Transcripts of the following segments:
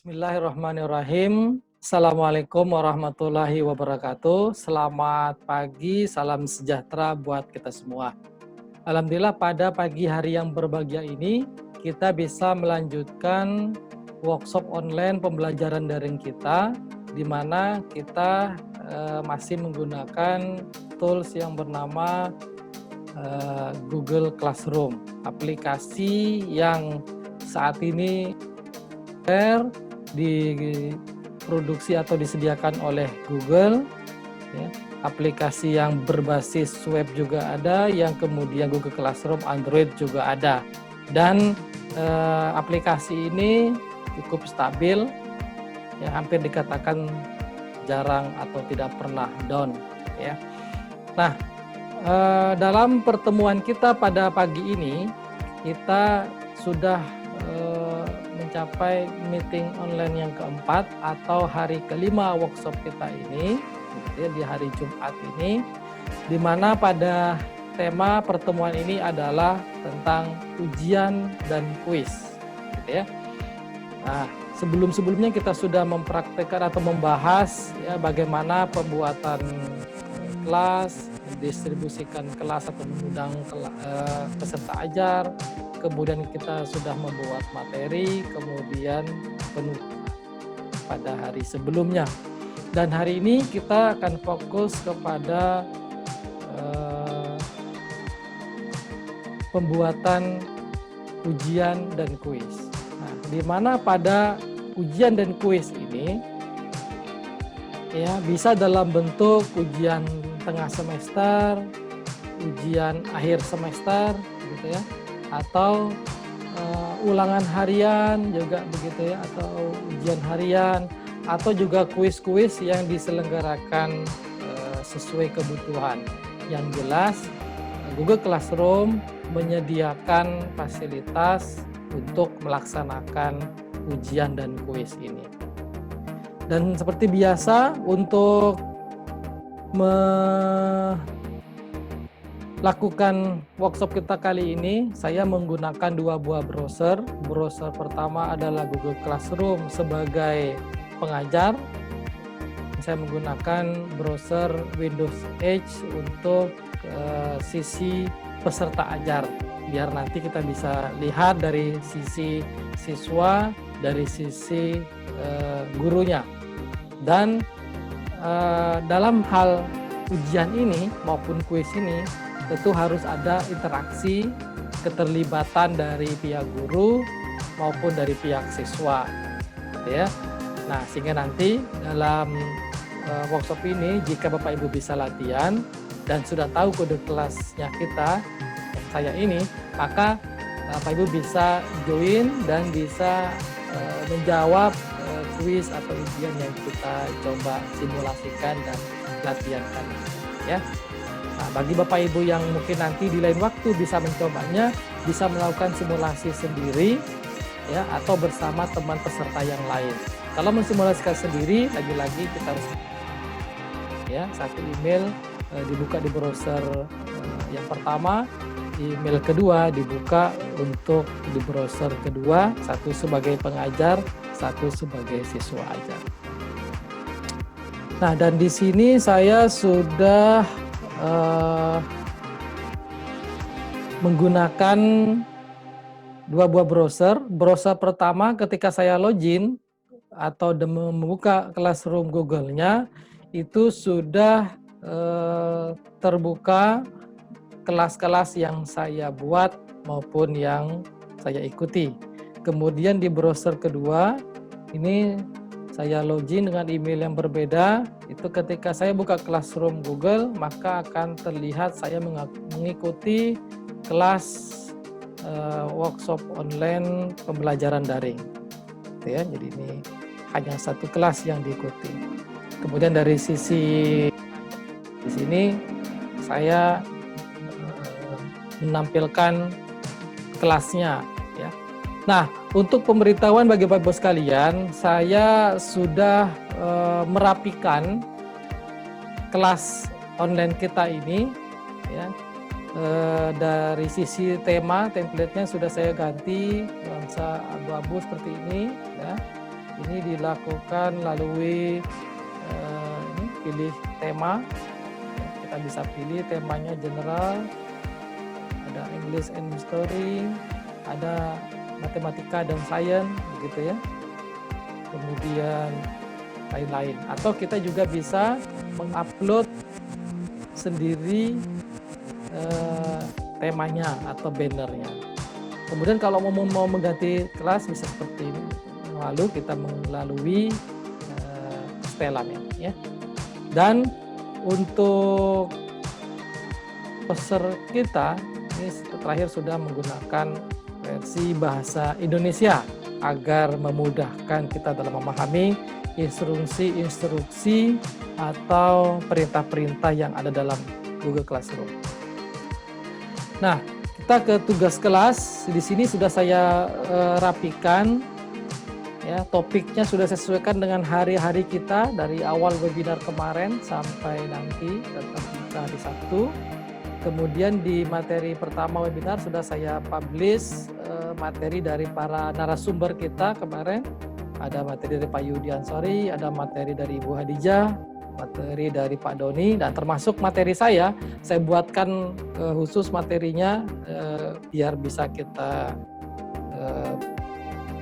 Bismillahirrahmanirrahim. Assalamualaikum warahmatullahi wabarakatuh. Selamat pagi, salam sejahtera buat kita semua. Alhamdulillah pada pagi hari yang berbahagia ini kita bisa melanjutkan workshop online pembelajaran daring kita, di mana kita masih menggunakan tools yang bernama Google Classroom, aplikasi yang saat ini diproduksi atau disediakan oleh Google, ya. Aplikasi yang berbasis web juga ada, yang kemudian Google Classroom Android juga ada, dan aplikasi ini cukup stabil, ya, hampir dikatakan jarang atau tidak pernah down, ya. Nah, dalam pertemuan kita pada pagi ini kita sudah mencapai meeting online yang keempat atau hari kelima workshop kita ini, gitu ya, di hari Jumat ini, di mana pada tema pertemuan ini adalah tentang ujian dan kuis, gitu ya. Nah, sebelumnya kita sudah mempraktekkan atau membahas ya bagaimana pembuatan kelas, mendistribusikan kelas atau mengundang peserta ajar. Kemudian kita sudah membuat materi, kemudian penutupan pada hari sebelumnya. Dan hari ini kita akan fokus kepada pembuatan ujian dan kuis. Nah, di mana pada ujian dan kuis ini ya bisa dalam bentuk ujian tengah semester, ujian akhir semester, gitu ya, atau ulangan harian juga begitu ya, atau ujian harian, atau juga kuis-kuis yang diselenggarakan sesuai kebutuhan. Yang jelas Google Classroom menyediakan fasilitas untuk melaksanakan ujian dan kuis ini. Dan seperti biasa untuk lakukan workshop kita kali ini, saya menggunakan dua buah browser. Browser pertama adalah Google Classroom sebagai pengajar. Saya menggunakan browser Windows Edge untuk sisi peserta ajar, biar nanti kita bisa lihat dari sisi siswa, dari sisi gurunya. Dan dalam hal ujian ini maupun kuis ini tentu harus ada interaksi, keterlibatan dari pihak guru maupun dari pihak siswa, gitu ya. Nah, sehingga nanti dalam workshop ini jika Bapak Ibu bisa latihan dan sudah tahu kode kelasnya kita, saya ini, maka Bapak Ibu bisa join dan bisa menjawab kuis atau ujian yang kita coba simulasikan dan latihankan, ya. Nah, bagi Bapak Ibu yang mungkin nanti di lain waktu bisa mencobanya, bisa melakukan simulasi sendiri, ya, atau bersama teman peserta yang lain. Kalau mensimulasikan sendiri, lagi-lagi kita harus, ya, satu email dibuka di browser yang pertama, email kedua dibuka untuk di browser kedua, satu sebagai pengajar, satu sebagai siswa ajar. Nah, dan di sini saya sudah menggunakan dua buah browser. Browser pertama ketika saya login atau membuka Classroom Google-nya, itu sudah terbuka kelas-kelas yang saya buat maupun yang saya ikuti. Kemudian di browser kedua, ini saya login dengan email yang berbeda. Itu ketika saya buka Classroom Google, maka akan terlihat saya mengikuti kelas workshop online pembelajaran daring, gitu ya. Jadi ini hanya satu kelas yang diikuti. Kemudian dari sisi di sini saya menampilkan kelasnya, ya. Nah, untuk pemberitahuan bagi Bapak Ibu sekalian, saya sudah merapikan kelas online kita ini, ya. Dari sisi tema, template-nya sudah saya ganti nuansa abu-abu seperti ini, ya. ini dilakukan melalui ini pilih tema. Kita bisa pilih temanya general, ada English and History, ada matematika dan sains gitu ya. Kemudian lain-lain. Atau kita juga bisa mengupload sendiri temanya atau bannernya. Kemudian kalau mau mengganti kelas bisa seperti ini. Lalu kita melalui setelannya ya. Dan untuk poster kita ini terakhir sudah menggunakan versi bahasa Indonesia agar memudahkan kita dalam memahami instruksi-instruksi atau perintah-perintah yang ada dalam Google Classroom. Nah, kita ke tugas kelas. Di sini sudah saya rapikan. Ya, topiknya sudah saya sesuaikan dengan hari-hari kita dari awal webinar kemarin sampai nanti tetap buka hari Sabtu. Kemudian di materi pertama webinar sudah saya publish materi dari para narasumber kita kemarin. Ada materi dari Pak Yudi Ansori, ada materi dari Ibu Hadijah, materi dari Pak Doni, dan termasuk materi saya buatkan khusus materinya biar bisa kita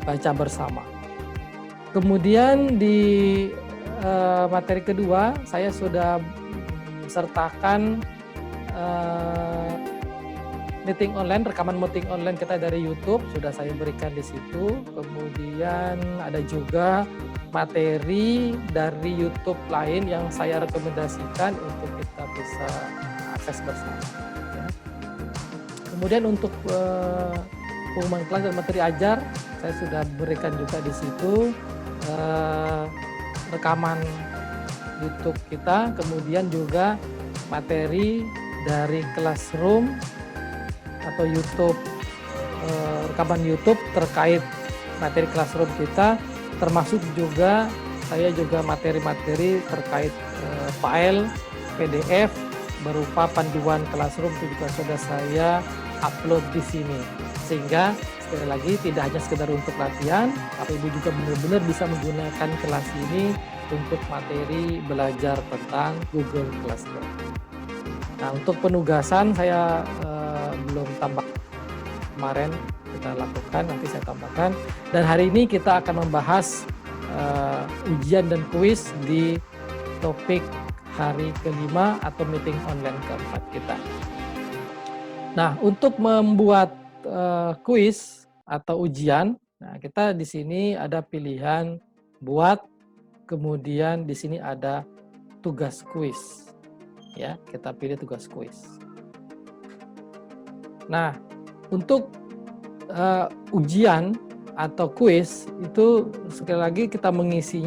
baca bersama. Kemudian di materi kedua saya sudah sertakan meeting online, rekaman meeting online kita dari YouTube sudah saya berikan di situ. Kemudian ada juga materi dari YouTube lain yang saya rekomendasikan untuk kita bisa akses bersama. Kemudian untuk pengumuman kelas dan materi ajar saya sudah berikan juga di situ rekaman YouTube kita, kemudian juga materi dari Classroom atau YouTube, rekaman YouTube terkait materi Classroom kita, termasuk juga saya juga materi-materi terkait file PDF berupa panduan Classroom itu juga sudah saya upload di sini, sehingga sekali lagi tidak hanya sekedar untuk latihan, tapi Ibu juga benar-benar bisa menggunakan kelas ini untuk materi belajar tentang Google Classroom. Nah, untuk penugasan saya belum tambah, kemarin kita lakukan, nanti saya tambahkan. Dan hari ini kita akan membahas ujian dan kuis di topik hari kelima atau meeting online keempat kita. Nah, untuk membuat kuis atau ujian, nah kita di sini ada pilihan buat, kemudian di sini ada tugas kuis. Ya, kita pilih tugas kuis. Nah, untuk ujian atau kuis itu sekali lagi kita mengisi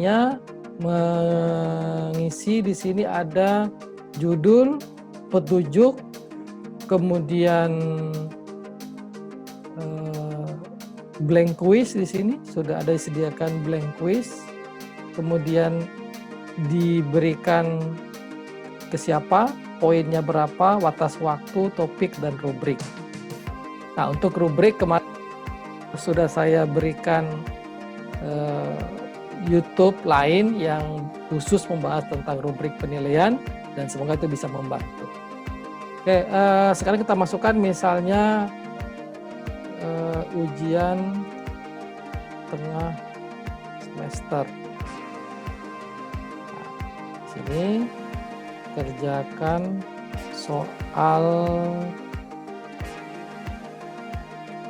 di sini ada judul, petunjuk, kemudian blank quiz. Di sini sudah ada disediakan blank quiz, kemudian diberikan ke siapa, poinnya berapa, batas waktu, topik, dan rubrik. Nah, untuk rubrik kemarin sudah saya berikan YouTube lain yang khusus membahas tentang rubrik penilaian, dan semoga itu bisa membantu. Oke, sekarang kita masukkan misalnya ujian tengah semester. Nah, sini kerjakan soal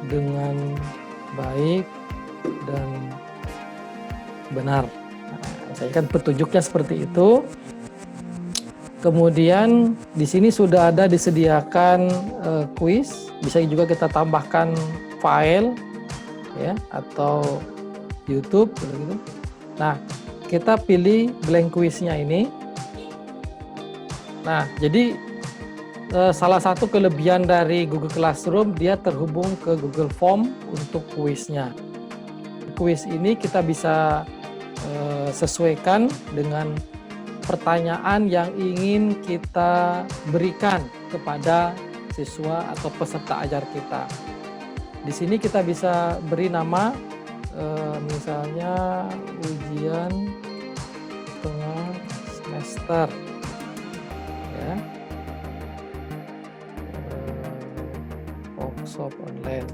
dengan baik dan benar. Nah, saya kan petunjuknya seperti itu. Kemudian di sini sudah ada disediakan kuis, bisa juga kita tambahkan file ya atau YouTube gitu. Nah, kita pilih blank kuisnya ini. Nah, jadi salah satu kelebihan dari Google Classroom, dia terhubung ke Google Form untuk kuisnya. Kuis ini kita bisa sesuaikan dengan pertanyaan yang ingin kita berikan kepada siswa atau peserta ajar kita. Di sini kita bisa beri nama misalnya ujian tengah semester, ya, workshop online.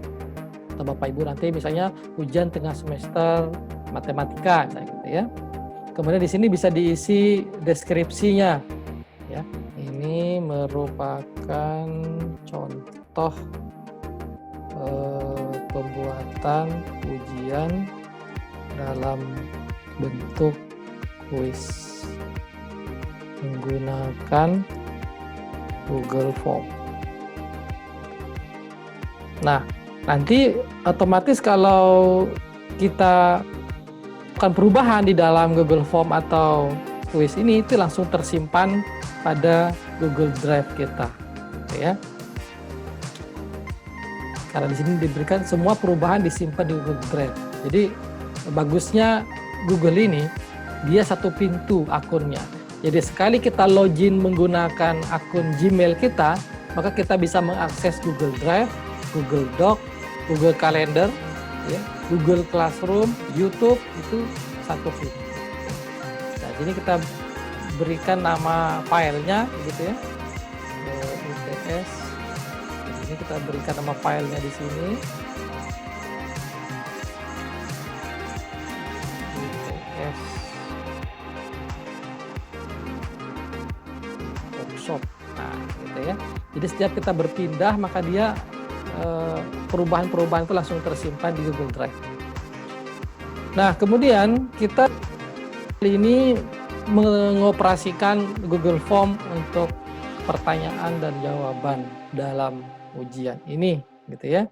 Atau Bapak Ibu nanti misalnya ujian tengah semester matematika, misalnya gitu ya. Kemudian di sini bisa diisi deskripsinya, ya. Ini merupakan contoh pembuatan ujian dalam bentuk kuis menggunakan Google Form. Nah, nanti otomatis kalau kita lakukan perubahan di dalam Google Form atau kuis ini, itu langsung tersimpan pada Google Drive kita, ya. Karena di sini diberikan semua perubahan disimpan di Google Drive. Jadi bagusnya Google ini, dia satu pintu akunnya. Jadi sekali kita login menggunakan akun Gmail kita, maka kita bisa mengakses Google Drive, Google Doc, Google Calendar, ya, Google Classroom, YouTube, itu satu pintu. Nah, jadi kita berikan nama filenya, gitu ya, ITS. Ini kita berikan nama filenya di sini. ITS Workshop. Nah, gitu ya. Jadi setiap kita berpindah, maka dia perubahan-perubahan itu langsung tersimpan di Google Drive. Nah, kemudian kita kali ini mengoperasikan Google Form untuk pertanyaan dan jawaban dalam ujian ini, gitu ya.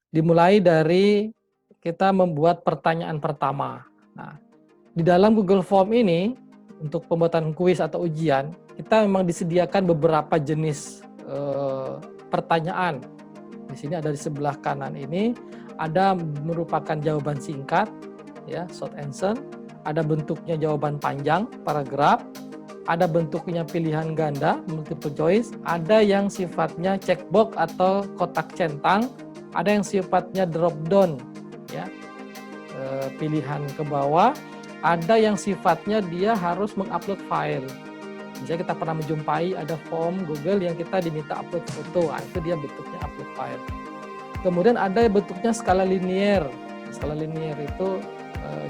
Dimulai dari kita membuat pertanyaan pertama. Nah, di dalam Google Form ini untuk pembuatan kuis atau ujian, kita memang disediakan beberapa jenis pertanyaan. Di sini ada di sebelah kanan ini ada merupakan jawaban singkat, ya, short answer. Ada bentuknya jawaban panjang, paragraf. Ada bentuknya pilihan ganda, multiple choice. Ada yang sifatnya checkbox atau kotak centang. Ada yang sifatnya drop down, ya, pilihan ke bawah. Ada yang sifatnya dia harus mengupload file. Misalnya kita pernah menjumpai ada form Google yang kita diminta upload foto, nah, itu dia bentuknya upload file. Kemudian ada bentuknya skala linear. Skala linear itu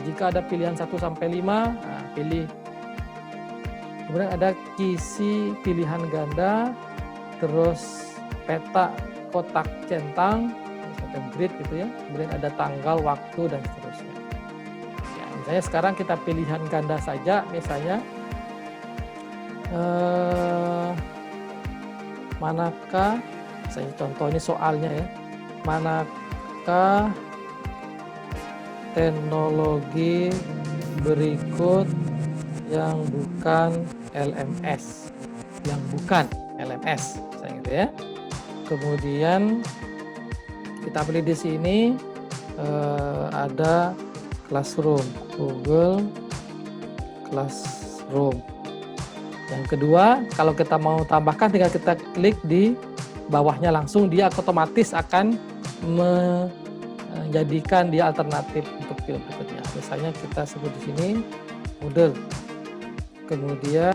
jika ada pilihan 1 sampai 5, nah, pilih. Kemudian ada kisi pilihan ganda, terus peta kotak centang, misalnya grid gitu ya. Kemudian ada tanggal, waktu, dan seterusnya. Ya, misalnya sekarang kita pilihan ganda saja, misalnya manakah, misalnya contoh ini soalnya ya, manakah teknologi berikut yang bukan LMS, misalnya gitu ya. Kemudian kita pilih di sini ada Classroom, Google Classroom. Yang kedua, kalau kita mau tambahkan, tinggal kita klik di bawahnya langsung, dia otomatis akan menjadikan dia alternatif untuk field berikutnya. Misalnya kita sebut di sini Moodle. Kemudian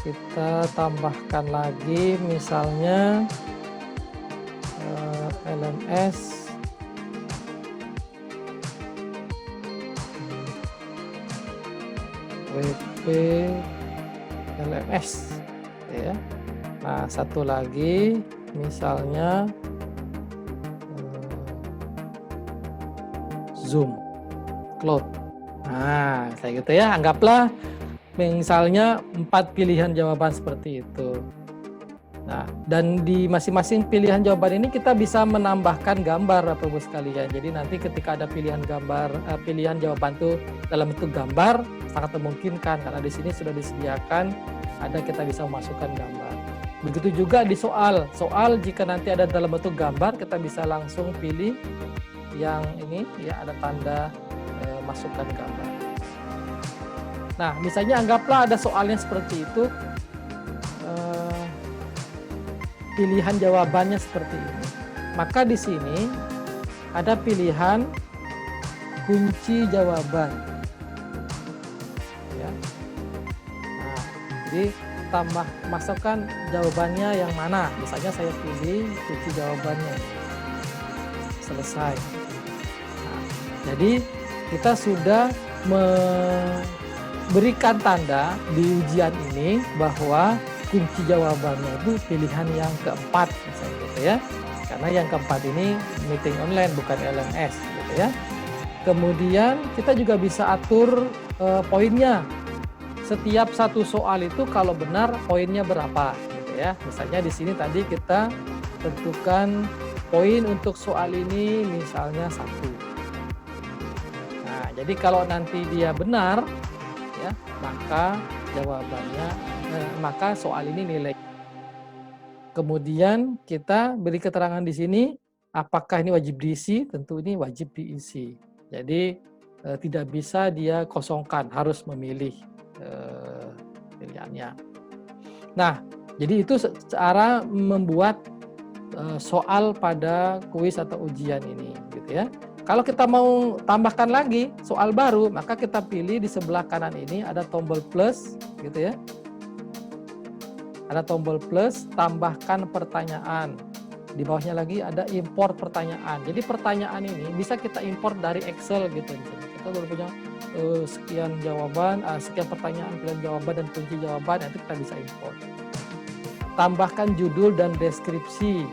kita tambahkan lagi misalnya LMS, WP LMS, ya. Nah, satu lagi misalnya Zoom Cloud. Nah, kayak gitu ya. Anggaplah misalnya 4 pilihan jawaban seperti itu. Nah, dan di masing-masing pilihan jawaban ini kita bisa menambahkan gambar, Bapak Ibu sekalian. Jadi nanti ketika ada pilihan gambar, pilihan jawaban itu dalam bentuk gambar, sangat memungkinkan karena di sini sudah disediakan ada kita bisa memasukkan gambar. Begitu juga di soal. Soal jika nanti ada dalam bentuk gambar, kita bisa langsung pilih yang ini ya, ada tanda masukkan gambar. Nah, misalnya anggaplah ada soalnya seperti itu. Pilihan jawabannya seperti ini. Maka di sini ada pilihan kunci jawaban. Ya. Nah, jadi masukkan jawabannya yang mana. Misalnya saya pilih kunci jawabannya. Selesai. Nah, jadi kita sudah memberikan tanda di ujian ini bahwa kunci jawabannya itu pilihan yang keempat, misalnya gitu ya. Karena yang keempat ini meeting online bukan LMS gitu ya. Kemudian kita juga bisa atur poinnya. Setiap satu soal itu kalau benar poinnya berapa gitu ya. Misalnya di sini tadi kita tentukan poin untuk soal ini misalnya 1. Nah, jadi kalau nanti dia benar ya, maka jawabannya maka soal ini nilai. Kemudian kita beri keterangan di sini apakah ini wajib diisi, tentu ini wajib diisi. Jadi tidak bisa dia kosongkan, harus memilih pilihannya. Nah, jadi itu cara membuat soal pada kuis atau ujian ini, gitu ya. Kalau kita mau tambahkan lagi soal baru, maka kita pilih di sebelah kanan ini ada tombol plus, gitu ya. Ada tombol plus, tambahkan pertanyaan. Di bawahnya lagi ada import pertanyaan. Jadi pertanyaan ini bisa kita import dari Excel gitu. Kita baru punya sekian jawaban, sekian pertanyaan, pilihan jawaban dan kunci jawaban, itu kita bisa import. Tambahkan judul dan deskripsi.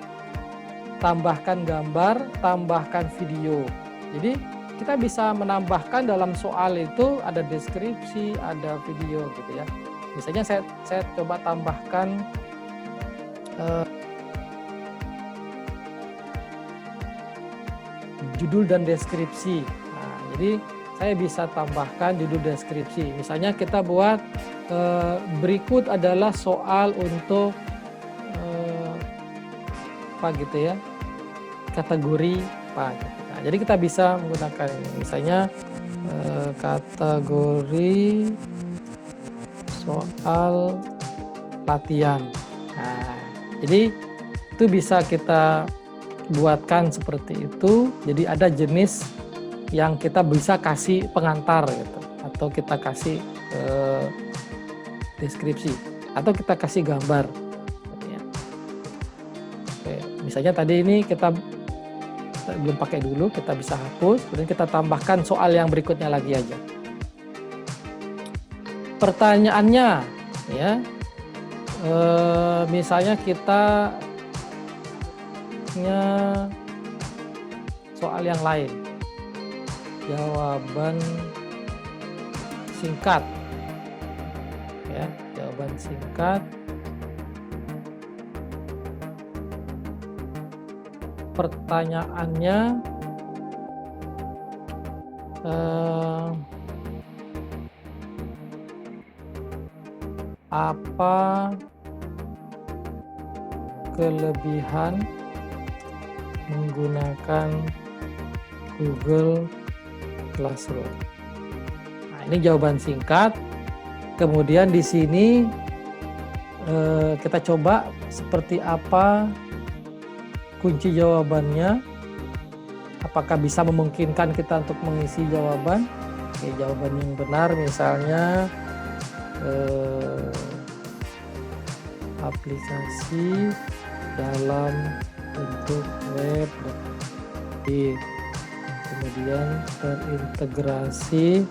Tambahkan gambar, tambahkan video. Jadi kita bisa menambahkan dalam soal itu ada deskripsi, ada video gitu ya. Misalnya saya coba tambahkan judul dan deskripsi. Nah, jadi saya bisa tambahkan judul deskripsi. Misalnya kita buat berikut adalah soal untuk apa gitu ya, kategori apa. Nah, jadi kita bisa menggunakan ini. Misalnya kategori soal latihan. Nah, jadi itu bisa kita buatkan seperti itu. Jadi ada jenis yang kita bisa kasih pengantar gitu, atau kita kasih deskripsi, atau kita kasih gambar. Oke, misalnya tadi ini kita belum pakai dulu, kita bisa hapus, kemudian kita tambahkan soal yang berikutnya lagi aja. Pertanyaannya, ya, misalnya kita soal yang lain, jawaban singkat, ya, jawaban singkat. Pertanyaannya apa kelebihan menggunakan Google Classroom? Nah, ini jawaban singkat. Kemudian di sini kita coba seperti apa kunci jawabannya, apakah bisa memungkinkan kita untuk mengisi jawaban. Oke, jawaban yang benar misalnya aplikasi dalam bentuk web, kemudian terintegrasi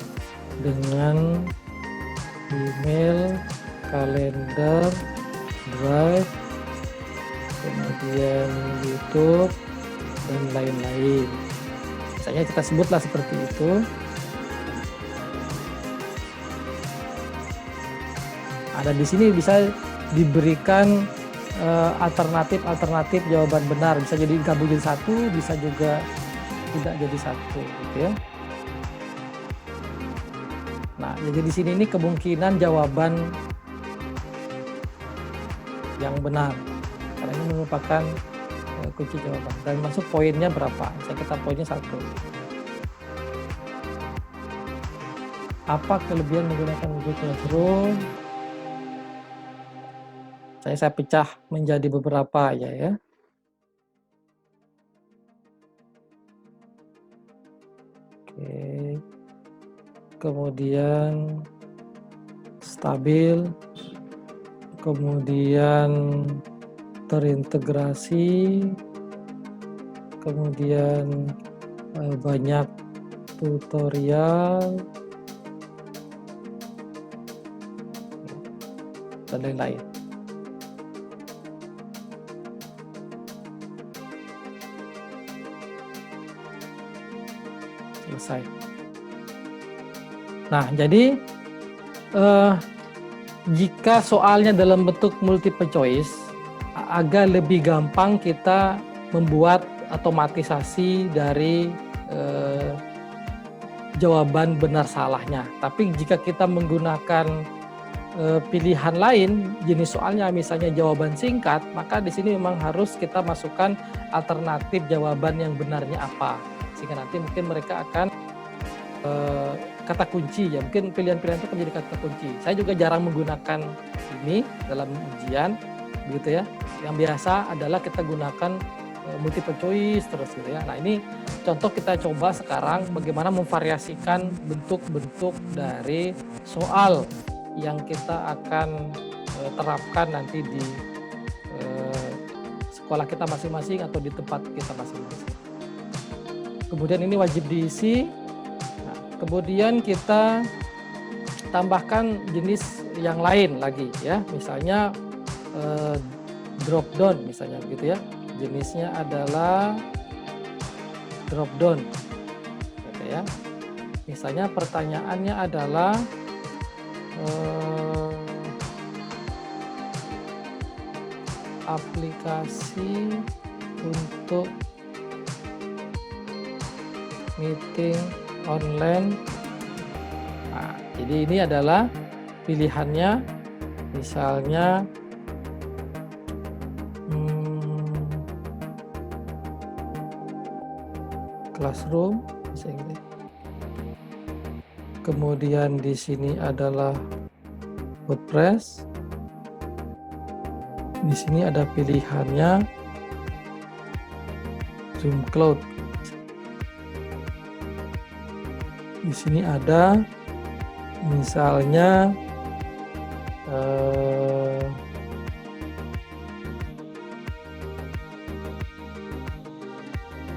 dengan email, kalender, Drive, kemudian YouTube, dan lain-lain. Misalnya kita sebutlah seperti itu. Ada di sini bisa diberikan alternatif jawaban benar. Bisa jadi gabung jadi satu, bisa juga tidak jadi satu, gitu ya. Nah, jadi di sini ini kemungkinan jawaban yang benar. Karena ini merupakan kunci jawaban. Dan masuk poinnya berapa? Misalnya kita poinnya 1. Apa kelebihan menggunakan Google Classroom? Saya pecah menjadi beberapa aja ya. Oke. kemudian stabil, kemudian terintegrasi, kemudian banyak tutorial, dan lain-lain. Selesai. Nah, jadi jika soalnya dalam bentuk multiple choice, agak lebih gampang kita membuat otomatisasi dari jawaban benar salahnya. Tapi jika kita menggunakan pilihan lain, jenis soalnya misalnya jawaban singkat, maka di sini memang harus kita masukkan alternatif jawaban yang benarnya apa, sehingga nanti mungkin mereka akan kata kunci, ya mungkin pilihan-pilihan itu menjadi kata kunci. Saya juga jarang menggunakan ini dalam ujian, begitu ya. Yang biasa adalah kita gunakan multiple choice terus gitu ya. Nah, ini contoh kita coba sekarang bagaimana memvariasikan bentuk-bentuk dari soal yang kita akan terapkan nanti di sekolah kita masing-masing atau di tempat kita masing-masing. Kemudian ini wajib diisi. Nah, kemudian kita tambahkan jenis yang lain lagi ya, misalnya drop down misalnya gitu ya. Jenisnya adalah drop down gitu ya. Misalnya pertanyaannya adalah aplikasi untuk meeting online. Nah, jadi ini adalah pilihannya, misalnya Classroom, misalnya. Kemudian di sini adalah WordPress. Di sini ada pilihannya Zoom Cloud. Di sini ada misalnya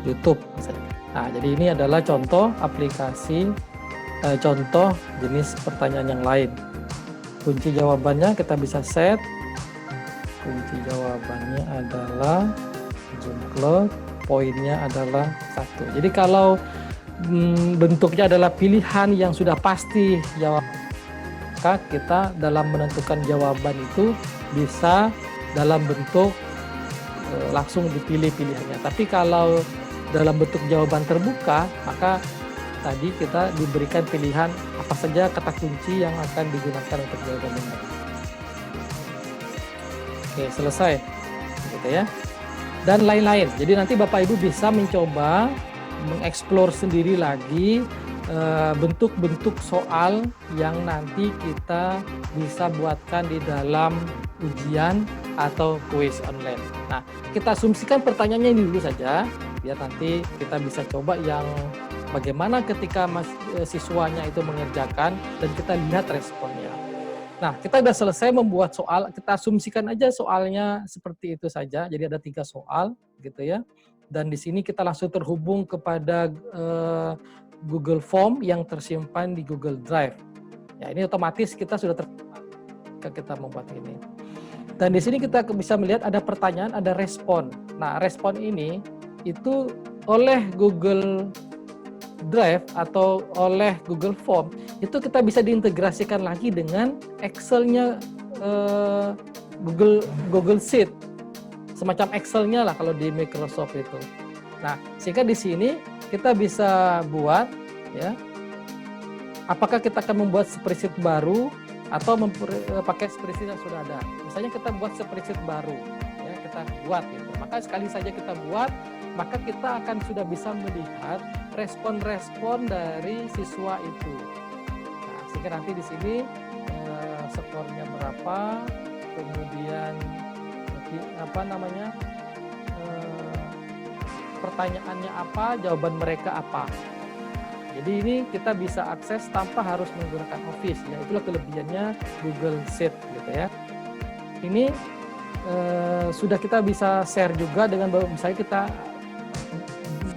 YouTube misalnya. Nah, jadi ini adalah contoh aplikasi, contoh jenis pertanyaan yang lain. Kunci jawabannya kita bisa set. Kunci jawabannya adalah Zoom Cloud, poinnya adalah 1. Jadi kalau bentuknya adalah pilihan yang sudah pasti jawab, maka kita dalam menentukan jawaban itu bisa dalam bentuk langsung dipilih pilihannya. Tapi kalau dalam bentuk jawaban terbuka, maka tadi kita diberikan pilihan apa saja kata kunci yang akan digunakan untuk jawaban benar. Oke, selesai gitu ya. Dan lain-lain. Jadi nanti Bapak Ibu bisa mencoba mengeksplor sendiri lagi bentuk-bentuk soal yang nanti kita bisa buatkan di dalam ujian atau kuis online. Nah, kita asumsikan pertanyaannya ini dulu saja, biar nanti kita bisa coba yang bagaimana ketika siswanya itu mengerjakan dan kita lihat responnya. Nah, kita sudah selesai membuat soal, kita asumsikan aja soalnya seperti itu saja. Jadi ada 3 soal gitu ya. Dan di sini kita langsung terhubung kepada Google Form yang tersimpan di Google Drive. Ya, ini otomatis kita sudah ketika kita membuat ini. Dan di sini kita bisa melihat ada pertanyaan, ada respon. Nah, respon ini itu oleh Google Drive atau oleh Google Form itu kita bisa diintegrasikan lagi dengan Excel-nya Google Sheet, semacam Excel-nya lah kalau di Microsoft itu. Nah, sehingga di sini kita bisa buat ya, apakah kita akan membuat spreadsheet baru atau pakai spreadsheet yang sudah ada. Misalnya kita buat spreadsheet baru, ya kita buat gitu. Maka sekali saja kita buat, maka kita akan sudah bisa melihat respon-respon dari siswa itu. Nah, sehingga nanti di sini skornya berapa, kemudian apa namanya, pertanyaannya apa, jawaban mereka apa. Jadi ini kita bisa akses tanpa harus menggunakan Office ya. Itulah kelebihannya Google Sheet gitu ya. Ini sudah kita bisa share juga dengan misalnya kita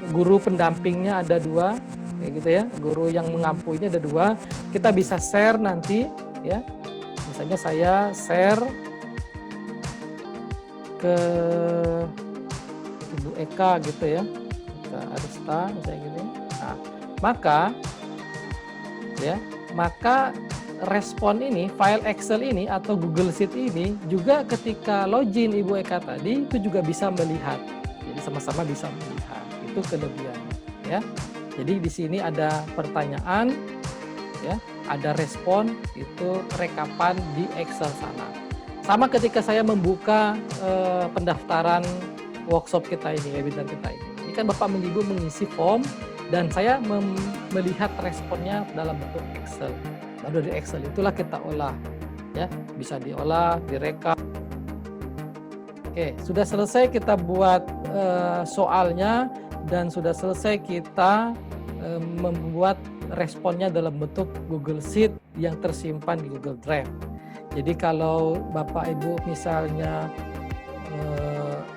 guru pendampingnya ada 2 kayak gitu ya. Guru yang mengampu ini ada 2. Kita bisa share nanti ya. Misalnya saya share ke Ibu Eka gitu ya. Eka Arista misalnya gitu. Nah, maka respon ini, file Excel ini atau Google Sheet ini juga ketika login Ibu Eka tadi itu juga bisa melihat. Jadi sama-sama bisa melihat. Itu kelebihannya ya. Jadi di sini ada pertanyaan ya, ada respon, itu rekapan di Excel sana. Sama ketika saya membuka pendaftaran workshop kita ini, webinar kita ini. Ini kan Bapak Ibu mengisi form dan saya melihat responnya dalam bentuk Excel. Lalu dari Excel itulah kita olah ya, bisa diolah, direkap. Oke, sudah selesai kita buat soalnya dan sudah selesai kita membuat responnya dalam bentuk Google Sheet yang tersimpan di Google Drive. Jadi kalau Bapak Ibu misalnya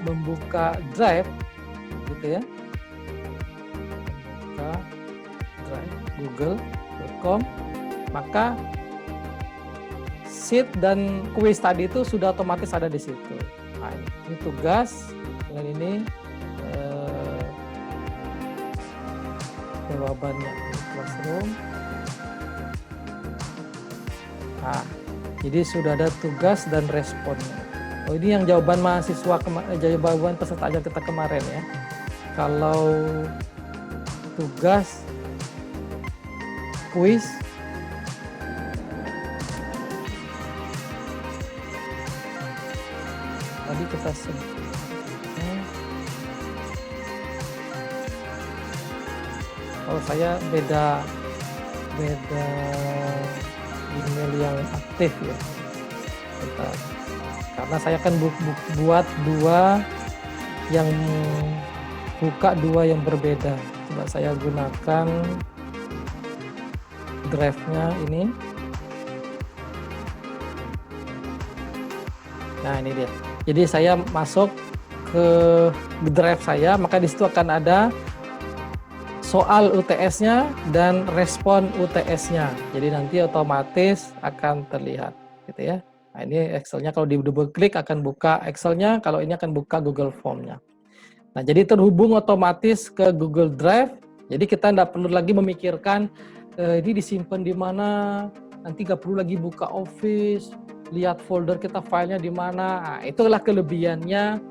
membuka Drive gitu ya, buka Drive google.com, maka sheet dan kuis tadi itu sudah otomatis ada di situ. Nah, ini tugas dengan ini jawabannya Classroom. Nah, jadi sudah ada tugas dan responnya. Oh, ini yang jawaban mahasiswa jawaban peserta ajar kita kemarin ya. Kalau tugas kuis tadi kita sebut. Kalau saya beda email yang aktif ya. Bentar. Karena saya akan buat 2 yang buka 2 yang berbeda. Coba saya gunakan drive-nya ini. Nah, ini dia. Jadi saya masuk ke drive saya, maka di situ akan ada soal UTS-nya dan respon UTS-nya. Jadi nanti otomatis akan terlihat gitu ya. Nah, ini Excel-nya kalau di double klik akan buka Excel-nya, kalau ini akan buka Google Form-nya. Nah, jadi terhubung otomatis ke Google Drive. Jadi kita tidak perlu lagi memikirkan ini disimpan di mana, nanti nggak perlu lagi buka Office, lihat folder kita filenya di mana. Nah, itulah kelebihannya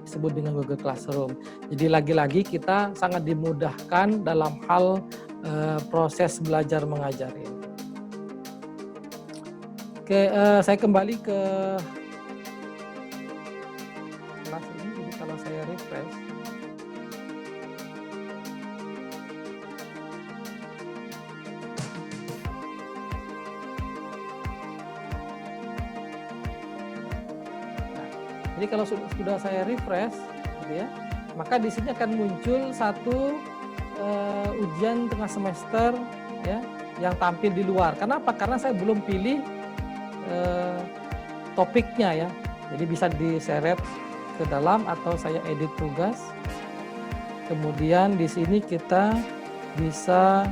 disebut dengan Google Classroom. Jadi lagi-lagi kita sangat dimudahkan dalam hal proses belajar mengajar ini. Oke, saya kembali ke kelas ini. Jadi kalau saya refresh, jadi kalau sudah saya refresh, gitu ya, maka di sini akan muncul satu ujian tengah semester, ya, yang tampil di luar. Kenapa? Karena saya belum pilih topiknya ya. Jadi bisa diseret ke dalam atau saya edit tugas. Kemudian di sini kita bisa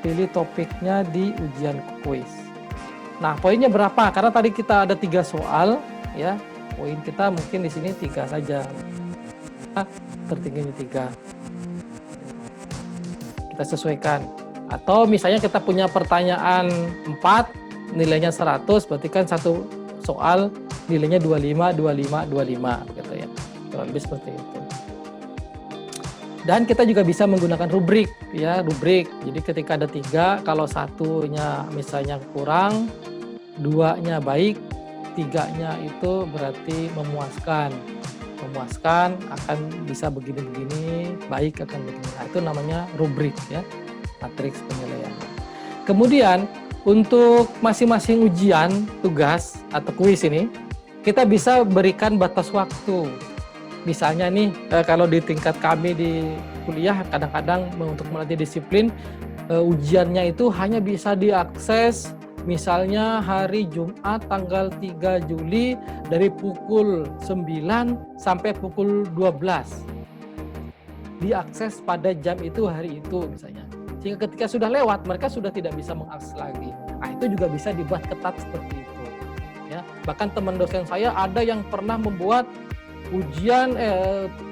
pilih topiknya di ujian kuis. Nah, poinnya berapa? Karena tadi kita ada 3 soal, ya. Poin kita mungkin di sini 3 saja. Tertingginya 3. Kita sesuaikan. Atau misalnya kita punya pertanyaan 4, nilainya 100, berarti kan satu soal nilainya 25, 25, 25 gitu ya. Kurang lebih seperti itu. Dan kita juga bisa menggunakan rubrik ya, rubrik. Jadi ketika ada 3, kalau satunya misalnya kurang, 2-nya baik, 3-nya itu berarti memuaskan. Memuaskan akan bisa begini-begini, baik akan begini. Nah, itu namanya rubrik ya, matriks penilaian. Kemudian untuk masing-masing ujian, tugas atau kuis ini, kita bisa berikan batas waktu. Misalnya nih, kalau di tingkat kami di kuliah kadang-kadang untuk melatih disiplin, ujiannya itu hanya bisa diakses misalnya hari Jumat tanggal 3 Juli dari pukul 9 sampai pukul 12. Diakses pada jam itu hari itu misalnya. Sehingga ketika sudah lewat mereka sudah tidak bisa mengakses lagi. Nah, itu juga bisa dibuat ketat seperti itu. Ya, bahkan teman dosen saya ada yang pernah membuat ujian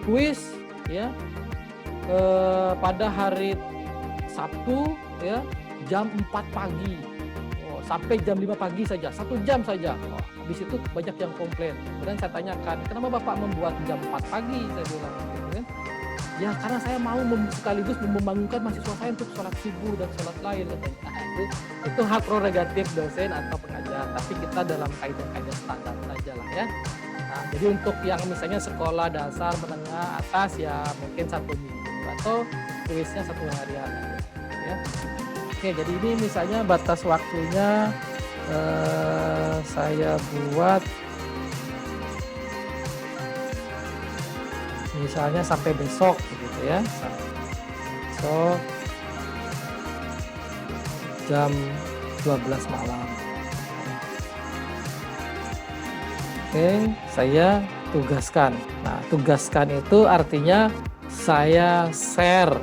kuis ya pada hari Sabtu ya jam 4 pagi sampai jam 5 pagi saja, 1 jam saja. Di situ banyak yang komplain. Kemudian saya tanyakan, kenapa Bapak membuat jam 4 pagi? Saya bilang gitu kan. Ya karena saya mau sekaligus membangunkan mahasiswa saya untuk sholat subuh dan sholat lain katanya. Nah, itu hak prerogatif dosen atau pengajar, tapi kita dalam kaidah-kaidah standar saja lah ya. Nah, jadi untuk yang misalnya sekolah dasar menengah atas ya mungkin 1 minggu atau kuisnya 1 harian ya. Oke, jadi ini misalnya batas waktunya saya buat misalnya sampai besok gitu ya. Besok jam 12 malam. Oke, saya tugaskan. Nah, tugaskan itu artinya saya share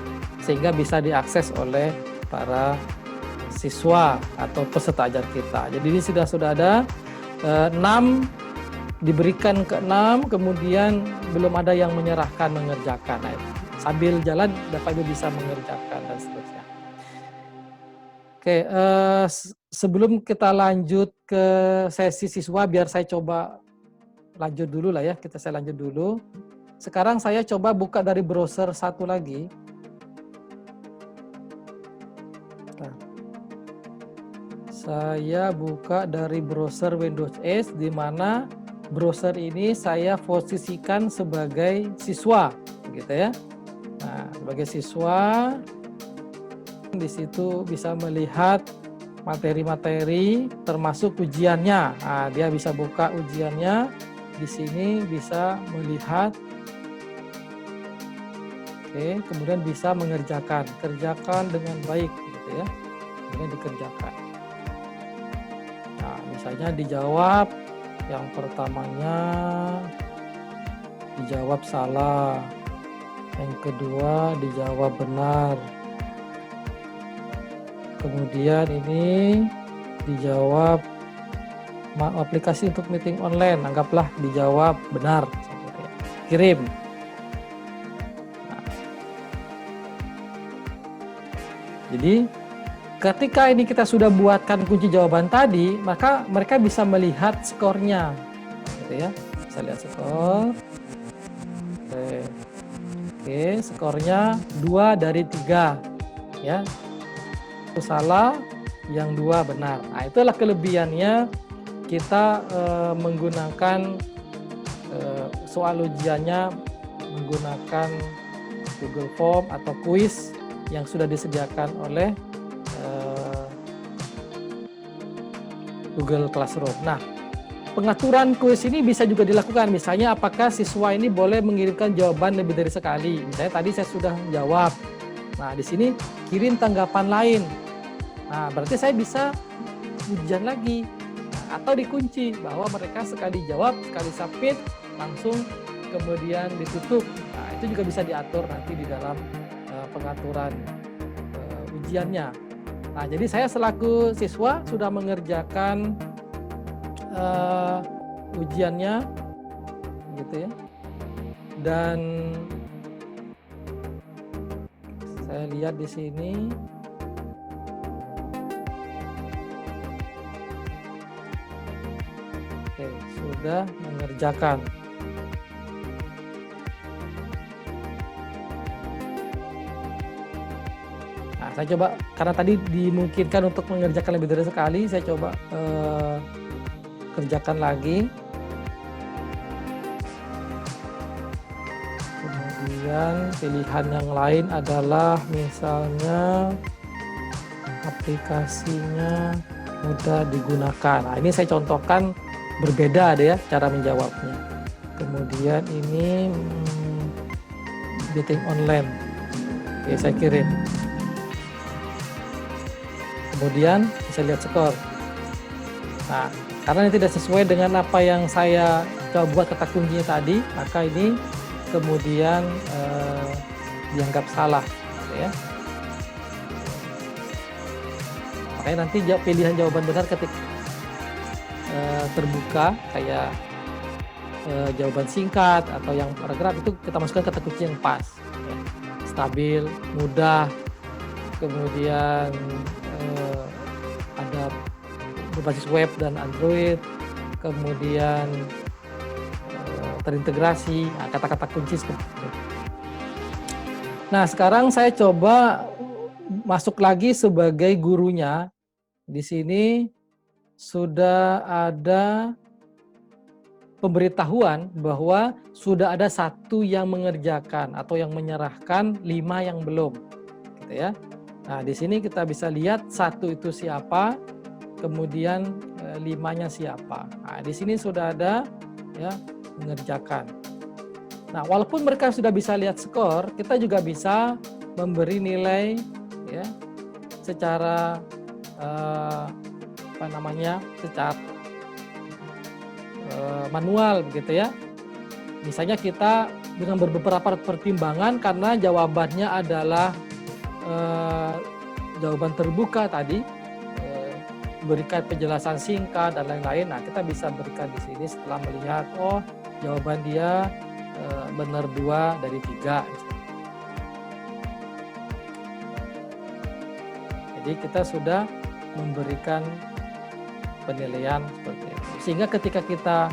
sehingga bisa diakses oleh para siswa atau peserta ajar kita. Jadi ini sudah ada 6 diberikan ke 6, kemudian belum ada yang menyerahkan mengerjakan. Nah, sambil jalan Bapak Ibu bisa mengerjakan dan seterusnya. Oke, sebelum kita lanjut ke sesi siswa, biar saya coba lanjut dulu lah ya, saya lanjut dulu. Sekarang saya coba buka dari browser satu lagi. Nah, saya buka dari browser Windows 8, di mana browser ini saya posisikan sebagai siswa, gitu ya. Nah, sebagai siswa, di situ bisa melihat materi-materi termasuk ujiannya. Nah, dia bisa buka ujiannya. Di sini bisa melihat, oke, kemudian bisa kerjakan dengan baik, gitu ya. Kemudian dikerjakan. Nah, misalnya dijawab, yang pertamanya dijawab salah, yang kedua dijawab benar, kemudian ini dijawab aplikasi untuk meeting online, anggaplah dijawab benar, kirim. Nah, jadi ketika ini kita sudah buatkan kunci jawaban tadi, maka mereka bisa melihat skornya, gitu ya. Bisa lihat skor. Oke, skornya 2 dari 3, ya. Itu salah, yang 2 benar. Nah, itulah kelebihannya kita menggunakan soal ujiannya menggunakan Google Form atau kuis yang sudah disediakan oleh Google Classroom. Nah, pengaturan kuis ini bisa juga dilakukan. Misalnya apakah siswa ini boleh mengirimkan jawaban lebih dari sekali. Misalnya tadi saya sudah jawab. Nah, di sini kirim tanggapan lain. Nah, berarti saya bisa ujian lagi. Atau dikunci bahwa mereka sekali jawab, sekali submit, langsung kemudian ditutup. Nah, itu juga bisa diatur nanti di dalam pengaturan ujiannya. Nah, jadi saya selaku siswa sudah mengerjakan ujiannya, gitu ya. Dan saya lihat di sini. Oke, sudah mengerjakan. Nah, saya coba, karena tadi dimungkinkan untuk mengerjakan lebih dari sekali, saya coba kerjakan lagi. Kemudian pilihan yang lain adalah misalnya aplikasinya mudah digunakan. Nah, ini saya contohkan berbeda deh ya cara menjawabnya. Kemudian ini meeting online. Oke, saya kirim. Kemudian bisa lihat skor. Nah, karena ini tidak sesuai dengan apa yang saya coba buat kata kuncinya tadi, maka ini kemudian dianggap salah, gitu ya. Makanya nanti pilihan jawaban benar ketika terbuka kayak jawaban singkat atau yang paragraf itu kita masukkan kata kunci yang pas, ya. Stabil, mudah, kemudian ada berbasis web dan Android, kemudian terintegrasi, kata-kata kunci seperti itu. Nah, sekarang saya coba masuk lagi sebagai gurunya. Di sini sudah ada pemberitahuan bahwa sudah ada 1 yang mengerjakan atau yang menyerahkan, 5 yang belum, gitu ya. Nah, di sini kita bisa lihat 1 itu siapa, kemudian 5-nya siapa. Nah, di sini sudah ada ya mengerjakan. Nah, walaupun mereka sudah bisa lihat skor, kita juga bisa memberi nilai ya secara secara manual begitu ya. Misalnya kita dengan beberapa pertimbangan karena jawabannya adalah jawaban terbuka tadi, berikan penjelasan singkat dan lain-lain. Nah, kita bisa berikan di sini setelah melihat jawaban dia benar 2 dari 3. Jadi kita sudah memberikan penilaian seperti itu. Sehingga ketika kita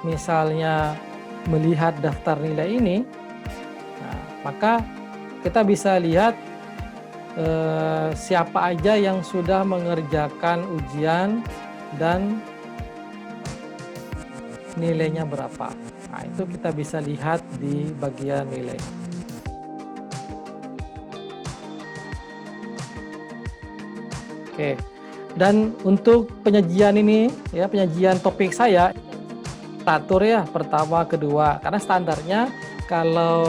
misalnya melihat daftar nilai ini, nah, maka kita bisa lihat siapa aja yang sudah mengerjakan ujian dan nilainya berapa. Nah, itu kita bisa lihat di bagian nilai. Oke. Dan untuk penyajian ini ya, penyajian topik saya atur ya pertama, kedua, karena standarnya kalau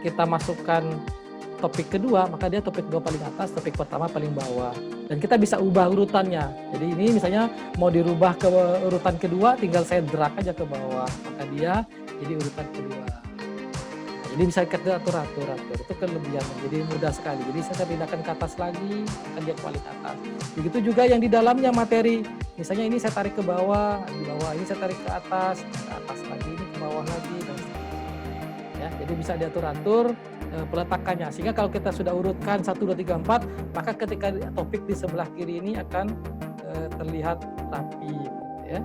kita masukkan topik kedua maka dia topik 2 paling atas, topik pertama paling bawah, dan kita bisa ubah urutannya. Jadi ini misalnya mau dirubah ke urutan kedua, tinggal saya drag aja ke bawah, maka dia jadi urutan kedua. Jadi bisa kita atur itu kelebihannya, jadi mudah sekali. Jadi saya pindahkan ke atas lagi, akan dia kembali ke atas. Begitu juga yang di dalamnya materi, misalnya ini saya tarik ke bawah, di bawah ini saya tarik ke atas lagi, ini ke bawah lagi, dan ya, jadi bisa diatur-atur peletakannya. Sehingga kalau kita sudah urutkan 1, 2, 3, 4, maka ketika topik di sebelah kiri ini akan terlihat rapi, ya.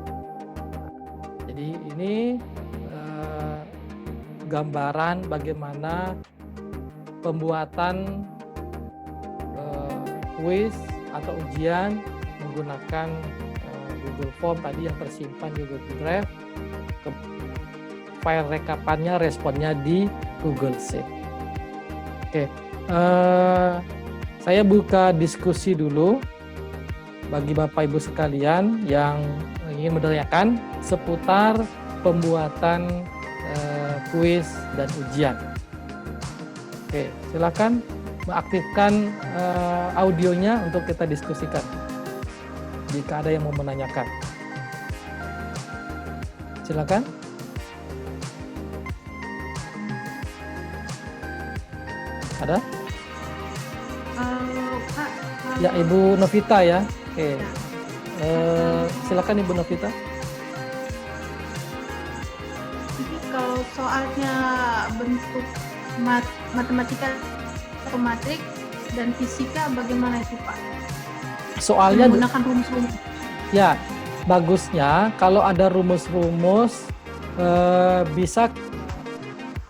Jadi ini gambaran bagaimana pembuatan kuis atau ujian menggunakan Google Form tadi yang tersimpan di Google Drive, file rekapannya, responnya di Google Sheet. Oke, saya buka diskusi dulu bagi Bapak Ibu sekalian yang ingin menanyakan seputar pembuatan kuis dan ujian. Oke, silakan mengaktifkan audionya untuk kita diskusikan jika ada yang mau menanyakan. Silakan. Ada? Pak, Ya, Ibu Novita ya. Oke. Silakan Ibu Novita. kalau soalnya bentuk matematika atau matrik dan fisika bagaimana itu Pak? Soalnya menggunakan rumus-rumus. Ya, bagusnya kalau ada rumus-rumus bisa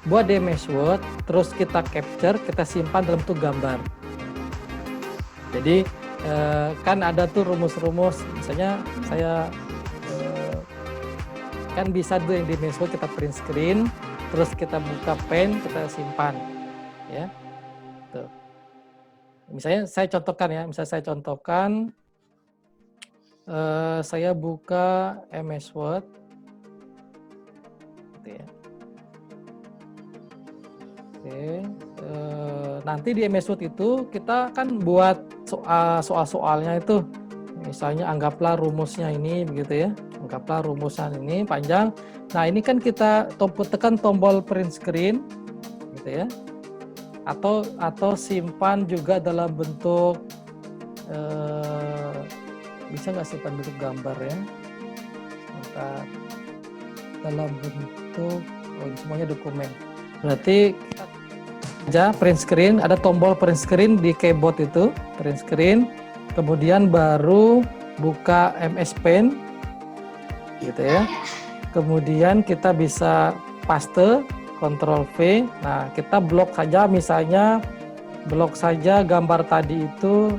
buat di MS Word, terus kita capture, kita simpan dalam bentuk gambar. Jadi kan ada tuh rumus-rumus, misalnya saya kan bisa tuh yang di MS Word kita print screen, terus kita buka pen, kita simpan, ya. Tuh. Misalnya saya contohkan, saya buka MS Word, gitu ya. Oke, nanti di MS Word itu kita kan buat soal-soalnya itu, misalnya anggaplah rumusnya ini begitu ya, anggaplah rumusan ini panjang. Nah ini kan kita tekan tombol print screen gitu ya, atau simpan juga dalam bentuk bisa nggak simpan bentuk gambar ya, sebentar, dalam bentuk ini semuanya dokumen. Berarti kita aja print screen, ada tombol print screen di keyboard itu, print screen, kemudian baru buka MS Paint gitu ya. Kemudian kita bisa paste, Ctrl V. Nah, kita blok saja, misalnya blok saja gambar tadi itu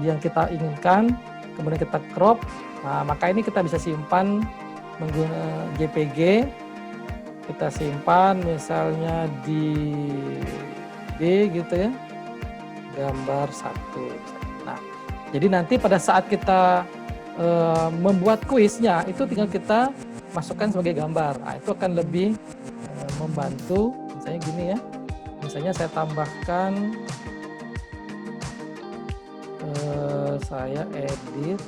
yang kita inginkan, kemudian kita crop. Nah, maka ini kita bisa simpan menggunakan JPG. Kita simpan misalnya di B gitu ya, gambar 1. Nah, jadi nanti pada saat kita membuat kuisnya itu tinggal kita masukkan sebagai gambar. Nah, itu akan lebih membantu. Misalnya gini ya, misalnya saya tambahkan, saya edit.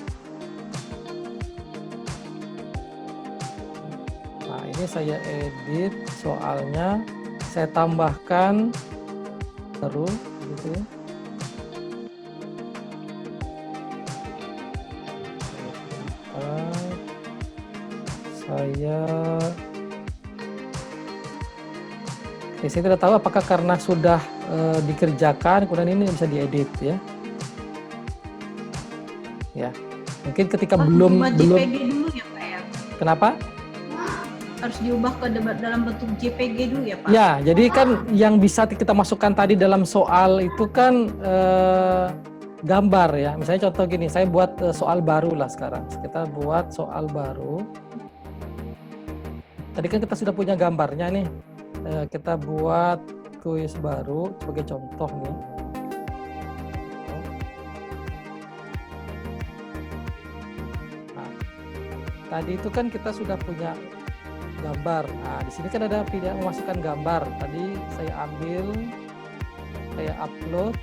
Nah, ini saya edit soalnya, saya tambahkan baru gitu ya. Saya tidak tahu apakah karena sudah dikerjakan kemudian ini bisa diedit ya. Ya, mungkin ketika belum JPG dulu ya Pak ya? Kenapa? Harus diubah ke dalam bentuk JPG dulu ya Pak? Ya, jadi kan yang bisa kita masukkan tadi dalam soal itu kan gambar ya. Misalnya contoh gini, saya buat soal baru lah sekarang. Kita buat soal baru. Tadi kan kita sudah punya gambarnya nih. Kita buat kuis baru sebagai contoh nih. Nah, tadi itu kan kita sudah punya gambar. Nah, di sini kan ada pilihan memasukkan gambar. Tadi saya ambil, saya upload.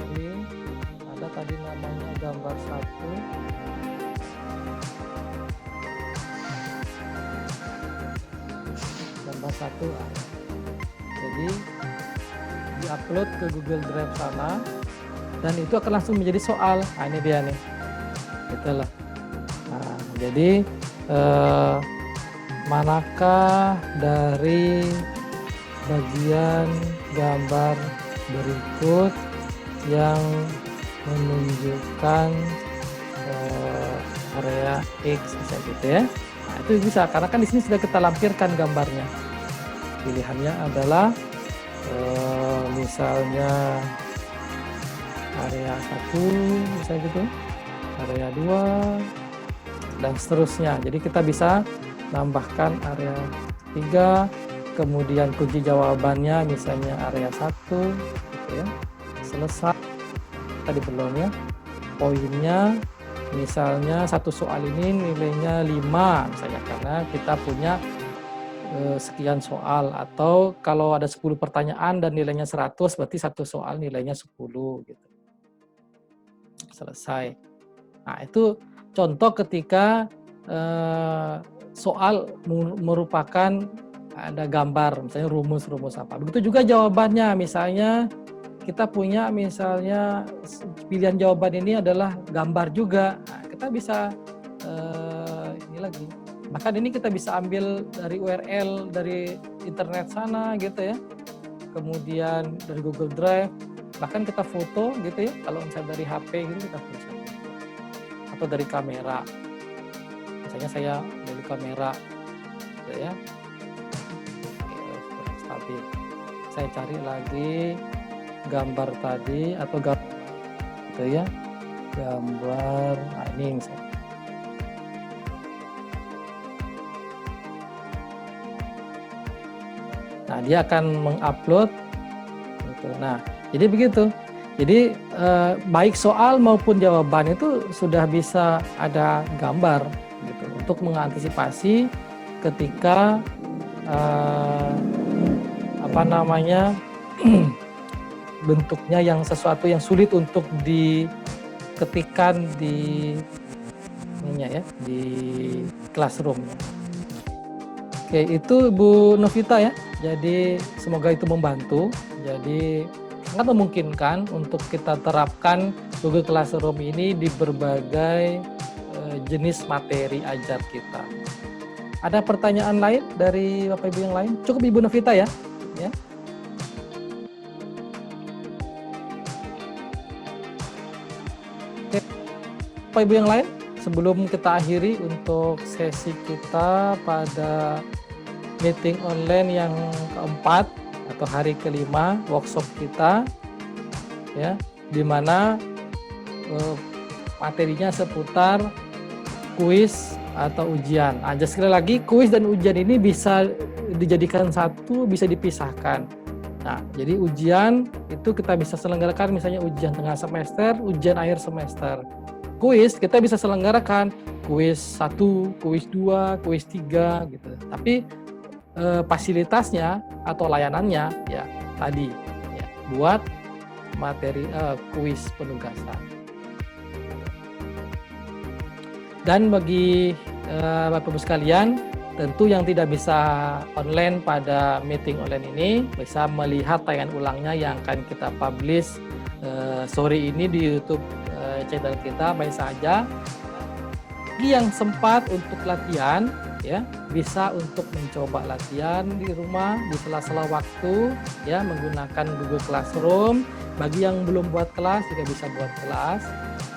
Oke, ada tadi namanya gambar 1. Gambar 1. Jadi diupload ke Google Drive sana dan itu akan langsung menjadi soal. Nah, ini dia nih. Itulah. Nah, jadi manakah dari bagian gambar berikut yang menunjukkan area X misalnya gitu ya. Nah, itu bisa karena kan di sini sudah kita lampirkan gambarnya. Pilihannya adalah misalnya area 1 misalnya gitu, area 2 dan seterusnya. Jadi kita bisa nambahkan area 3, kemudian kunci jawabannya misalnya area 1 gitu ya. Selesai. Tadi belum ya. Poinnya misalnya satu soal ini nilainya 5 misalnya karena kita punya sekian soal, atau kalau ada 10 pertanyaan dan nilainya 100 berarti satu soal nilainya 10 gitu. Selesai. Nah, itu contoh ketika soal merupakan ada gambar, misalnya rumus-rumus apa. Begitu juga jawabannya, misalnya kita punya misalnya pilihan jawaban ini adalah gambar juga. Nah, kita bisa ini lagi. Bahkan ini kita bisa ambil dari URL dari internet sana gitu ya. Kemudian dari Google Drive, bahkan kita foto gitu ya. Kalau misalnya dari HP gitu kita bisa foto. Atau dari kamera. Misalnya saya dari kamera gitu ya. Stabil. Saya cari lagi gambar tadi atau gambar gitu ya. Gambar ini misalnya. Nah, dia akan mengupload gitu. Nah, jadi begitu. Jadi baik soal maupun jawaban itu sudah bisa ada gambar gitu untuk mengantisipasi ketika apa namanya bentuknya yang sesuatu yang sulit untuk diketikkan di ininya ya, di classroom. Oke, itu Bu Novita ya. Jadi semoga itu membantu. Jadi sangat memungkinkan untuk kita terapkan Google Classroom ini di berbagai jenis materi ajar kita. Ada pertanyaan lain dari Bapak Ibu yang lain? Cukup Ibu Novita ya. Ya. Oke. Bapak Ibu yang lain, sebelum kita akhiri untuk sesi kita pada meeting online yang keempat atau hari kelima workshop kita, ya, di mana materinya seputar kuis atau ujian. Nah, sekali lagi, kuis dan ujian ini bisa dijadikan satu, bisa dipisahkan. Nah, jadi ujian itu kita bisa selenggarakan misalnya ujian tengah semester, ujian akhir semester. Kuis kita bisa selenggarakan kuis 1, kuis 2, kuis 3 gitu. Tapi fasilitasnya atau layanannya ya tadi ya, buat materi kuis penugasan. Dan bagi Bapak Ibu sekalian, tentu yang tidak bisa online pada meeting online ini bisa melihat tayangan ulangnya yang akan kita publish sore ini di YouTube channel kita. Baik saja bagi yang sempat untuk latihan ya, bisa untuk mencoba latihan di rumah di sela-sela waktu ya menggunakan Google Classroom. Bagi yang belum buat kelas juga bisa buat kelas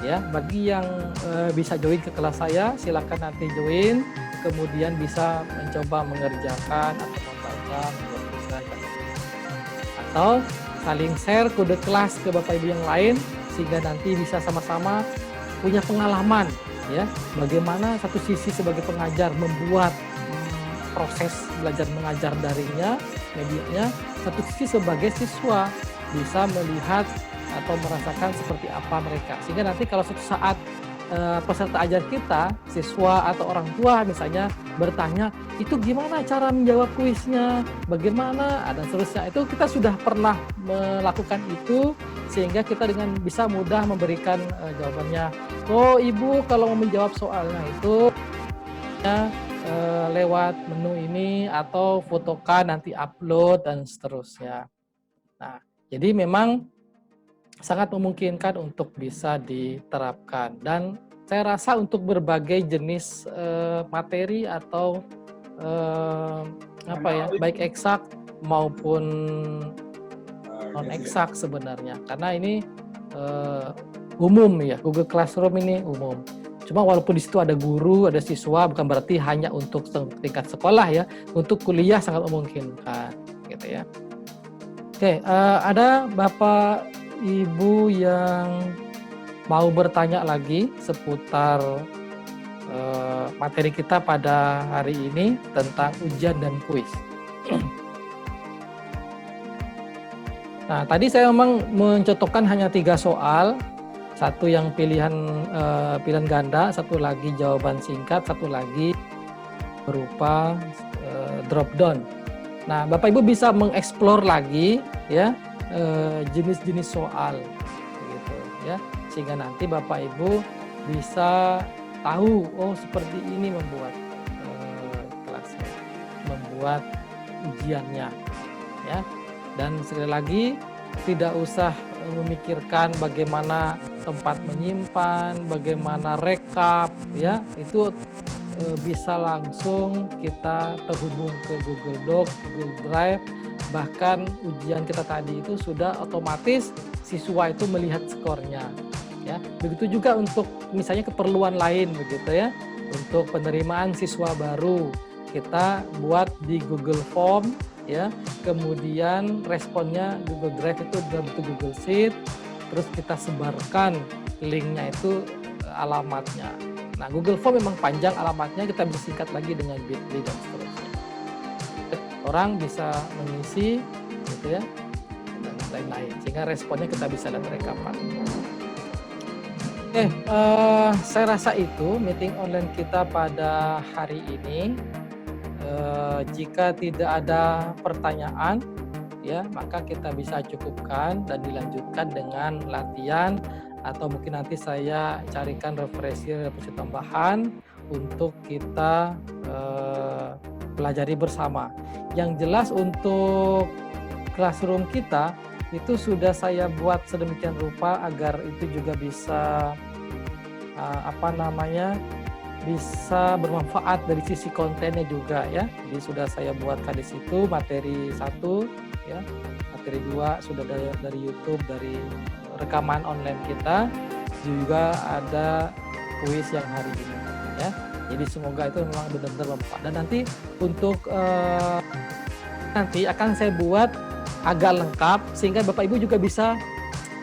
ya. Bagi yang bisa join ke kelas saya, silakan nanti join, kemudian bisa mencoba mengerjakan atau membaca atau saling share kode kelas ke Bapak Ibu yang lain sehingga nanti bisa sama-sama punya pengalaman ya, bagaimana satu sisi sebagai pengajar membuat proses belajar mengajar daringnya, medianya, satu sisi sebagai siswa bisa melihat atau merasakan seperti apa mereka. Sehingga nanti kalau suatu saat peserta ajar kita, siswa atau orang tua misalnya bertanya, itu gimana cara menjawab kuisnya, bagaimana, dan seterusnya. Itu kita sudah pernah melakukan itu, sehingga kita dengan bisa mudah memberikan jawabannya. Oh Ibu kalau mau menjawab soalnya itu ya, lewat menu ini atau fotokan nanti upload dan seterusnya. Nah, jadi memang sangat memungkinkan untuk bisa diterapkan, dan saya rasa untuk berbagai jenis materi atau apa ya, baik eksak maupun non eksak sebenarnya, karena ini umum ya, Google Classroom ini umum. Cuma walaupun di situ ada guru, ada siswa, bukan berarti hanya untuk tingkat sekolah ya, untuk kuliah sangat memungkinkan gitu ya. Oke, ada Bapak Ibu yang mau bertanya lagi seputar materi kita pada hari ini tentang ujian dan kuis. Nah, tadi saya memang mencontohkan hanya 3 soal, satu yang pilihan ganda, satu lagi jawaban singkat, satu lagi berupa drop down. Nah, Bapak Ibu bisa mengeksplor lagi ya jenis-jenis soal gitu ya, sehingga nanti Bapak Ibu bisa tahu oh seperti ini membuat kelasnya, membuat ujiannya ya. Dan sekali lagi tidak usah memikirkan bagaimana tempat menyimpan, bagaimana rekap ya, itu bisa langsung kita terhubung ke Google Doc, Google Drive, bahkan ujian kita tadi itu sudah otomatis siswa itu melihat skornya ya. Begitu juga untuk misalnya keperluan lain begitu ya, untuk penerimaan siswa baru kita buat di Google Form ya, kemudian responnya Google Drive itu dalam bentuk Google Sheet, terus kita sebarkan linknya itu alamatnya. Nah, Google Form memang panjang alamatnya, kita bisa singkat lagi dengan bit.ly dan seterusnya. Orang bisa mengisi gitu ya, dan lain-lain, sehingga responnya kita bisa lihat rekapan. Oke, saya rasa itu meeting online kita pada hari ini. Jika tidak ada pertanyaan, ya, maka kita bisa cukupkan dan dilanjutkan dengan latihan, atau mungkin nanti saya carikan referensi tambahan untuk kita pelajari bersama. Yang jelas untuk classroom kita itu sudah saya buat sedemikian rupa agar itu juga bisa bisa bermanfaat dari sisi kontennya juga ya. Jadi sudah saya buatkan di situ materi 1 ya, materi 2 sudah dari YouTube, dari rekaman online kita, juga ada kuis yang hari ini ya. Jadi semoga itu memang benar-benar bermanfaat. Dan nanti untuk nanti akan saya buat agak lengkap sehingga Bapak Ibu juga bisa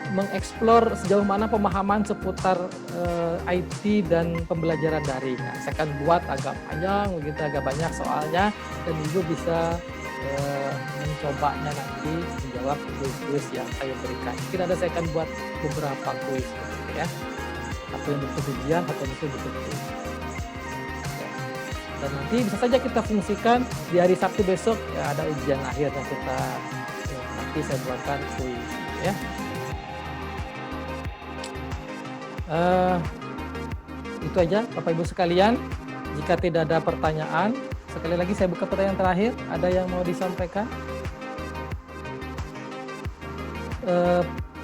mengeksplor sejauh mana pemahaman seputar IT dan pembelajaran daring. Nah, saya akan buat agak panjang, begitu agak banyak soalnya, dan Ibu bisa mencobanya nanti menjawab kuis-kuis yang saya berikan. Mungkin saya akan buat beberapa kuis, gitu ya. Atau yang bentuk ujian, atau mungkin bentuk kuis. Dan nanti bisa saja kita fungsikan di hari Sabtu besok ya, ada ujian akhir yang kita nanti saya buatkan kuis, ya. Itu aja Bapak Ibu sekalian. Jika tidak ada pertanyaan, sekali lagi saya buka pertanyaan terakhir. Ada yang mau disampaikan?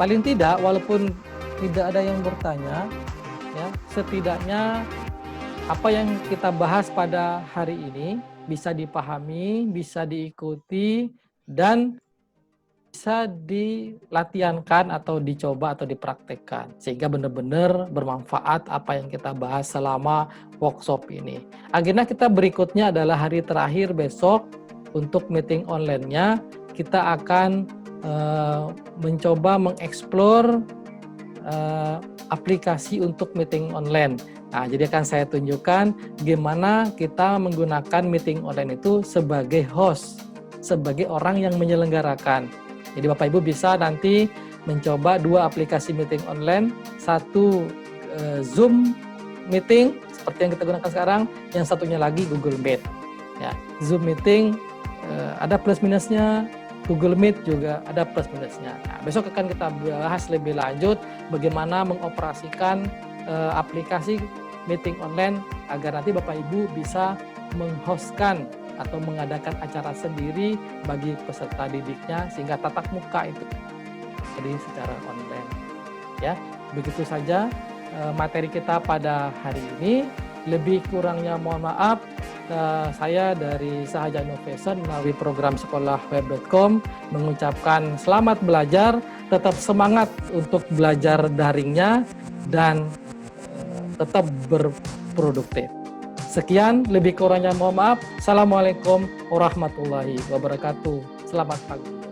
Paling tidak, walaupun tidak ada yang bertanya, ya, setidaknya apa yang kita bahas pada hari ini bisa dipahami, bisa diikuti, dan bisa dilatihankan atau dicoba atau dipraktekkan sehingga benar-benar bermanfaat apa yang kita bahas selama workshop ini. Agenda kita berikutnya adalah hari terakhir besok untuk meeting online-nya. Kita akan mencoba mengeksplor aplikasi untuk meeting online. Nah, jadi akan saya tunjukkan gimana kita menggunakan meeting online itu sebagai host, sebagai orang yang menyelenggarakan. Jadi Bapak Ibu bisa nanti mencoba 2 aplikasi meeting online, satu Zoom meeting seperti yang kita gunakan sekarang, yang satunya lagi Google Meet. Ya, Zoom meeting ada plus minusnya, Google Meet juga ada plus minusnya. Nah, besok akan kita bahas lebih lanjut bagaimana mengoperasikan aplikasi meeting online agar nanti Bapak Ibu bisa menghostkan atau mengadakan acara sendiri bagi peserta didiknya sehingga tatap muka itu jadi secara online. Ya, begitu saja materi kita pada hari ini. Lebih kurangnya mohon maaf. Saya dari Sahaja Innovation melalui program sekolahweb.com mengucapkan selamat belajar, tetap semangat untuk belajar daringnya, dan tetap berproduktif. Sekian, lebih kurangnya mohon maaf. Assalamualaikum warahmatullahi wabarakatuh. Selamat pagi.